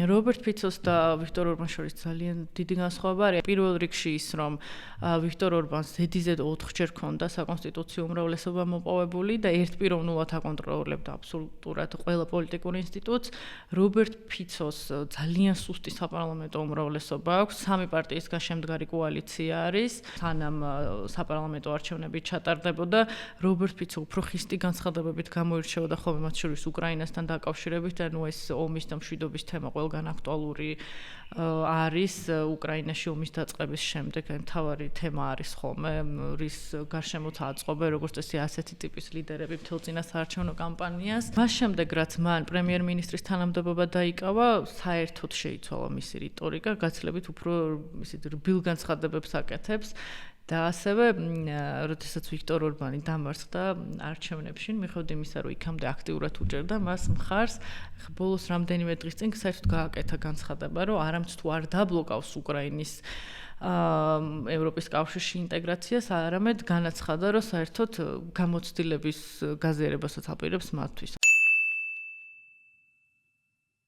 რობერტ ფიცოს და ვიქტორ ორბანს შორის ძალიან დიდი განსხვავება არის. პირველ რიგში ის, რომ ვიქტორ ორბანს ზედიზედ 4-ჯერ ჰქონდა საკონსტიტუციო უმრავლესობა მოპოვებული და ერთპიროვნულად აკონტროლებდა აბსოლუტურად ყველა პოლიტიკურ ინსტიტუტს. რობერტ ფიცოს ძალიან სუსტი საპარლამენტო უმრავლესობა აქვს. 3 პარტიისგან შემდგარი კოალიცია არის. სანამ საპარლამენტო არჩევნები ჩატარდებოდა, რობერტ ფიცო უფრო ხისტი განცხადებებით გამოირჩეოდა ხოლმე მათ შორის უკრაინასთან დაკავშირებით, ანუ ეს ომის და მშვიდობის თემა ყველგან აქტუალური არის უკრაინაში ომის დაწყების შემდეგ, აი მთავარი თემა არის ხოლმე, რის გარშემოც აწყობენ როგორც წესი ასეთი ტიპის ლიდერები მთელ წინასაარჩევნო კამპანიას. მას შემდეგ, რაც მან პრემიერ-მინისტრის თანამდებობა დაიკავა, საერთოდ შეიცვალა მისი რიტორიკა, გაცილებით უფრო ისეთ რბილ განცხადებებს აკეთებს. და ასევე, როდესაც ვიქტორ ორბანი დამარცხდა არჩევნებში, მიხედვით იმისა, რომ იქამდე აქტიურად უჭერდა მას მხარს, ბოლოს რამდენიმე დღის წინ საერთოდ გააკეთა განცხადება, რომ არამც თუ არ დაბლოკავს უკრაინის ევროპის კავშირში ინტეგრაციას, არამედ განაცხადა, რომ საერთოდ გამოცდილების გაზიარებასაც აპირებს მათთვის.